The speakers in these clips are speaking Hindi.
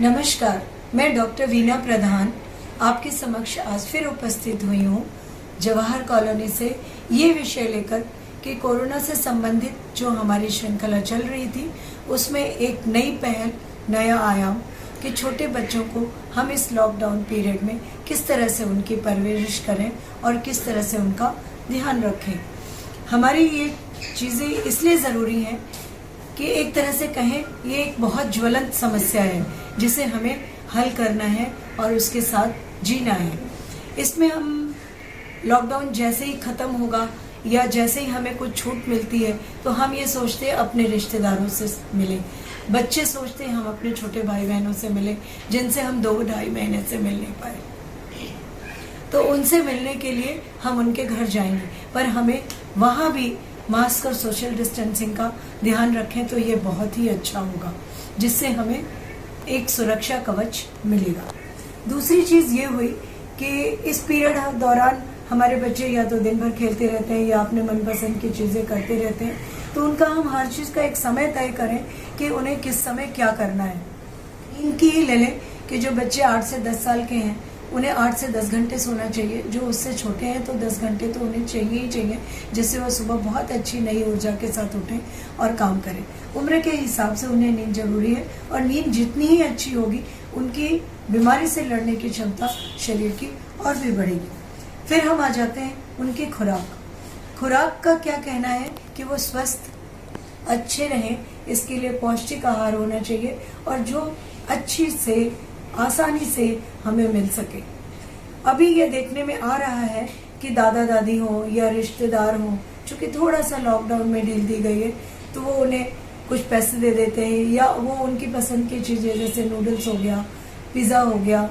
नमस्कार, मैं डॉक्टर वीना प्रधान आपके समक्ष आज फिर उपस्थित हुई हूँ जवाहर कॉलोनी से ये विषय लेकर कि कोरोना से संबंधित जो हमारी श्रृंखला चल रही थी उसमें एक नई पहल, नया आयाम कि छोटे बच्चों को हम इस लॉकडाउन पीरियड में किस तरह से उनकी परवरिश करें और किस तरह से उनका ध्यान रखें। हमारी ये चीज़ें इसलिए ज़रूरी हैं कि एक तरह से कहें ये एक बहुत ज्वलंत समस्या है जिसे हमें हल करना है और उसके साथ जीना है। इसमें हम लॉकडाउन जैसे ही ख़त्म होगा या जैसे ही हमें कुछ छूट मिलती है तो हम ये सोचते हैं अपने रिश्तेदारों से मिलें। बच्चे सोचते हैं हम अपने छोटे भाई बहनों से मिलें जिनसे हम 2-2.5 महीने से मिल नहीं पाए, तो उनसे मिलने के लिए हम उनके घर जाएंगे, पर हमें वहाँ भी मास्क और सोशल डिस्टेंसिंग का ध्यान रखें तो ये बहुत ही अच्छा होगा, जिससे हमें एक सुरक्षा कवच मिलेगा। दूसरी चीज़ ये हुई कि इस पीरियड दौरान हमारे बच्चे या तो दिन भर खेलते रहते हैं या अपने मनपसंद की चीज़ें करते रहते हैं, तो उनका हम हर चीज़ का एक समय तय करें कि उन्हें किस समय क्या करना है। इनकी ही ले लें कि जो बच्चे 8 से 10 साल के हैं उन्हें 8 से 10 घंटे सोना चाहिए, जो उससे छोटे हैं तो 10 घंटे तो उन्हें चाहिए ही चाहिए, जिससे वो सुबह बहुत अच्छी नई ऊर्जा के साथ उठें और काम करें। उम्र के हिसाब से उन्हें नींद जरूरी है और नींद जितनी ही अच्छी होगी उनकी बीमारी से लड़ने की क्षमता शरीर की और भी बढ़ेगी। फिर हम आ जाते हैं उनकी खुराक का क्या कहना है कि वो स्वस्थ अच्छे रहें, इसके लिए पौष्टिक आहार होना चाहिए और जो अच्छी से आसानी से हमें मिल सके। अभी ये देखने में आ रहा है कि दादा दादी हो या रिश्तेदार हो, चूंकि थोड़ा सा लॉकडाउन में ढील दी गई है तो वो उन्हें कुछ पैसे दे देते हैं या वो उनकी पसंद की चीज़ें जैसे नूडल्स हो गया, पिज़्ज़ा हो गया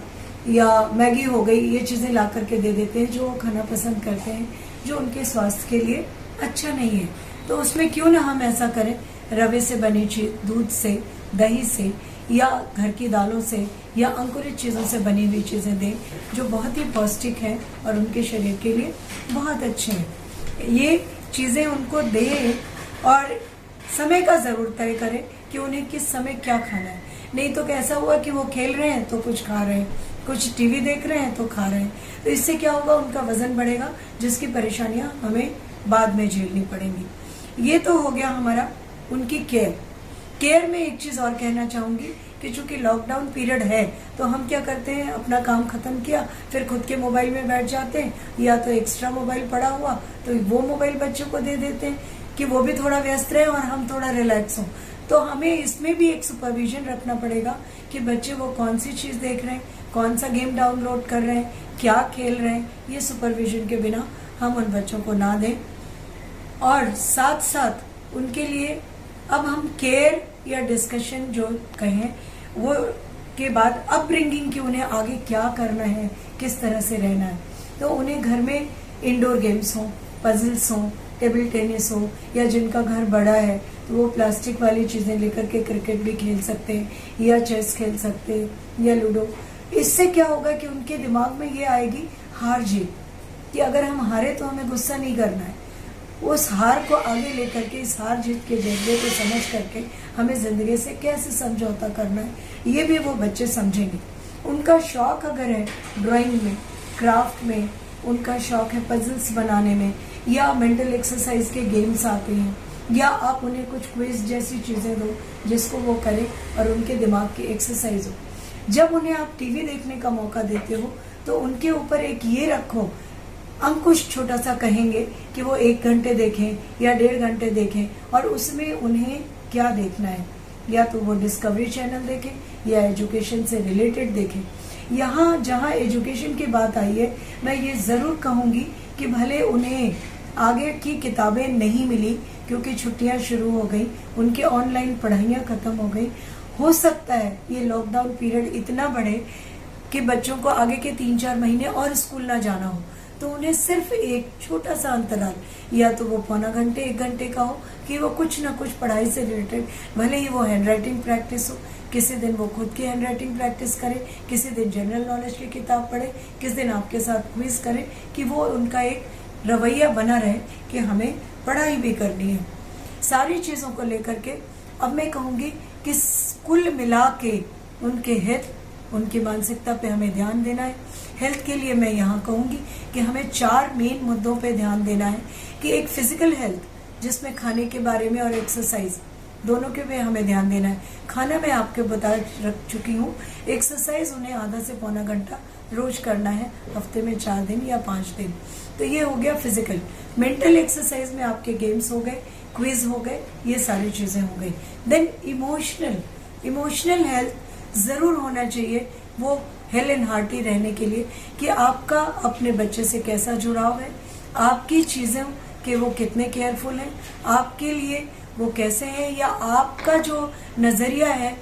या मैगी हो गई, ये चीज़ें ला करके दे देते हैं जो वो खाना पसंद करते हैं, जो उनके स्वास्थ्य के लिए अच्छा नहीं है। तो उसमें क्यों ना हम ऐसा करें, रवे से बनी चीज, दूध से, दही से या घर की दालों से या अंकुरित चीज़ों से बनी हुई चीज़ें दें जो बहुत ही पौष्टिक है और उनके शरीर के लिए बहुत अच्छे हैं। ये चीज़ें उनको दें और समय का ज़रूर तय करें कि उन्हें किस समय क्या खाना है। नहीं तो कैसा हुआ कि वो खेल रहे हैं तो कुछ खा रहे हैं, कुछ टीवी देख रहे हैं तो खा रहे हैं, तो इससे क्या होगा, उनका वजन बढ़ेगा जिसकी परेशानियां हमें बाद में झेलनी पड़ेंगी। ये तो हो गया हमारा उनकी केयर में एक चीज़ और कहना चाहूँगी कि चूंकि लॉकडाउन पीरियड है तो हम क्या करते हैं, अपना काम खत्म किया फिर खुद के मोबाइल में बैठ जाते हैं, या तो एक्स्ट्रा मोबाइल पड़ा हुआ तो वो मोबाइल बच्चों को दे देते हैं कि वो भी थोड़ा व्यस्त रहे और हम थोड़ा रिलैक्स हों। तो हमें इसमें भी एक सुपरविजन रखना पड़ेगा कि बच्चे वो कौन सी चीज़ देख रहे हैं, कौन सा गेम डाउनलोड कर रहे हैं, क्या खेल रहे हैं, ये सुपरविजन के बिना हम उन बच्चों को ना दें। और साथ साथ उनके लिए अब हम केयर या डिस्कशन जो कहें वो के बाद अपब्रिंगिंग की उन्हें आगे क्या करना है, किस तरह से रहना है, तो उन्हें घर में इंडोर गेम्स हों, पजल्स हों, टेबल टेनिस हो, या जिनका घर बड़ा है तो वो प्लास्टिक वाली चीज़ें लेकर के क्रिकेट भी खेल सकते हैं या चेस खेल सकते हैं या लूडो। इससे क्या होगा कि उनके दिमाग में ये आएगी हार जीत, कि अगर हम हारे तो हमें गुस्सा नहीं करना है, उस हार को आगे लेकर के इस हार जीत के जज्बे को समझ करके हमें ज़िंदगी से कैसे समझौता करना है, ये भी वो बच्चे समझेंगे। उनका शौक अगर है ड्राइंग में, क्राफ्ट में, उनका शौक है पजल्स बनाने में, या मेंटल एक्सरसाइज के गेम्स आते हैं, या आप उन्हें कुछ क्विज जैसी चीज़ें दो जिसको वो करें और उनके दिमाग की एक्सरसाइज हो। जब उन्हें आप टीवी देखने का मौका देते हो तो उनके ऊपर एक ये रखो, अंकुश छोटा सा कहेंगे कि वो 1 घंटे देखें या 1.5 घंटे देखें, और उसमें उन्हें क्या देखना है, या तो वो डिस्कवरी चैनल देखें या एजुकेशन से रिलेटेड देखें। यहाँ जहाँ एजुकेशन की बात आई है, मैं ये ज़रूर कहूँगी कि भले उन्हें आगे की किताबें नहीं मिली क्योंकि छुट्टियाँ शुरू हो गई, उनके ऑनलाइन पढ़ाइयाँ ख़त्म हो गई, हो सकता है ये लॉकडाउन पीरियड इतना बढ़े कि बच्चों को आगे के 3-4 महीने और स्कूल ना जाना हो, तो उन्हें सिर्फ एक छोटा सा अंतराल, या तो वो पौना घंटे 1 घंटे का हो कि वो कुछ ना कुछ पढ़ाई से रिलेटेड, भले ही वो हैंड राइटिंग प्रैक्टिस हो, किसी दिन वो खुद की हैंड राइटिंग प्रैक्टिस करे, किसी दिन जनरल नॉलेज की किताब पढ़े, किसी दिन आपके साथ क्विज करे, कि वो उनका एक रवैया बना रहे कि हमें पढ़ाई भी करनी है। सारी चीज़ों को लेकर के अब मैं कहूँगी कि कुल मिला के उनके हित, उनकी मानसिकता पे हमें ध्यान देना है। हेल्थ के लिए मैं यहाँ कहूँगी कि हमें 4 मेन मुद्दों पे ध्यान देना है कि एक फिजिकल हेल्थ जिसमें खाने के बारे में और एक्सरसाइज दोनों के पे हमें ध्यान देना है। खाना मैं आपके बता रख चुकी हूँ, एक्सरसाइज उन्हें आधा से पौना घंटा रोज करना है, हफ्ते में 4 दिन या 5 दिन। तो ये हो गया फिजिकल। मेंटल एक्सरसाइज में आपके गेम्स हो गए, क्विज हो गए, ये सारी चीजें हो गई। देन इमोशनल हेल्थ जरूर होना चाहिए, वो हेल एंड हार्टी रहने के लिए कि आपका अपने बच्चे से कैसा जुड़ाव है, आपकी चीज़ों के वो कितने केयरफुल हैं, आपके लिए वो कैसे हैं, या आपका जो नज़रिया है,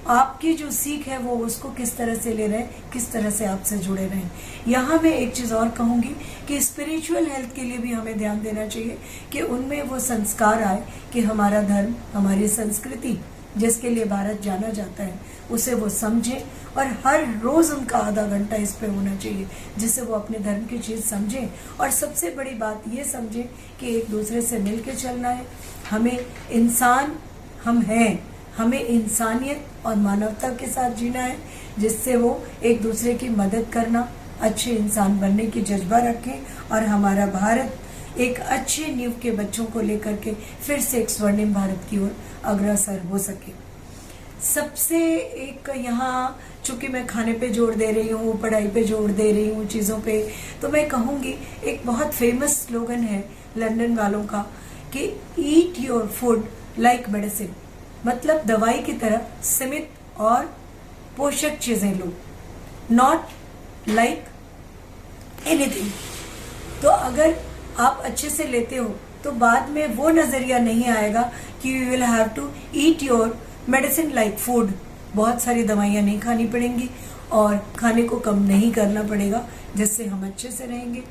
आपकी जो सीख है वो उसको किस तरह से ले रहे हैं, किस तरह से आपसे जुड़े रहें। यहाँ मैं एक चीज़ और कहूँगी कि स्पिरिचुअल हेल्थ के लिए भी हमें ध्यान देना चाहिए कि उनमें वो संस्कार आए कि हमारा धर्म, हमारी संस्कृति जिसके लिए भारत जाना जाता है, उसे वो समझें और हर रोज उनका आधा घंटा इस पे होना चाहिए जिससे वो अपने धर्म की चीज समझें। और सबसे बड़ी बात ये समझें कि एक दूसरे से मिल के चलना है, हमें इंसान हम हैं, हमें इंसानियत और मानवता के साथ जीना है, जिससे वो एक दूसरे की मदद करना, अच्छे इंसान बनने की जज्बा रखें और हमारा भारत एक अच्छे नींव के बच्चों को लेकर के फिर से एक स्वर्णिम भारत की ओर अग्रसर हो सके। सबसे एक यहाँ, चूंकि मैं खाने पे जोर दे रही हूँ, पढ़ाई पे जोर दे रही हूँ, चीज़ों पे, तो मैं कहूँगी एक बहुत फेमस स्लोगन है लंदन वालों का कि eat your food like medicine, मतलब दवाई की तरह सीमित और पोषक चीज़ें लो, नॉट लाइक एनीथिंग। तो अगर आप अच्छे से लेते हो तो बाद में वो नजरिया नहीं आएगा कि you will have to eat your medicine like food. बहुत सारी दवाइयाँ नहीं खानी पड़ेंगी और खाने को कम नहीं करना पड़ेगा, जिससे हम अच्छे से रहेंगे।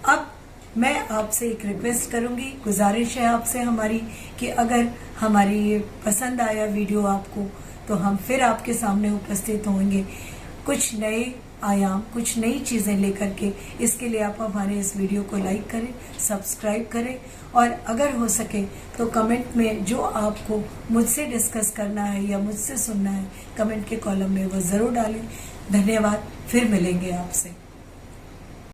अब मैं आपसे एक रिक्वेस्ट करूंगी, गुजारिश है आपसे हमारी कि अगर हमारी ये पसंद आया वीडियो आपको, तो हम फिर आपके सामने उपस्थित होंगे कुछ नए आयाम, कुछ नई चीजें लेकर के। इसके लिए आप हमारे इस वीडियो को लाइक करें, सब्सक्राइब करें और अगर हो सके तो कमेंट में जो आपको मुझसे डिस्कस करना है या मुझसे सुनना है, कमेंट के कॉलम में वो जरूर डालें। धन्यवाद, फिर मिलेंगे आपसे।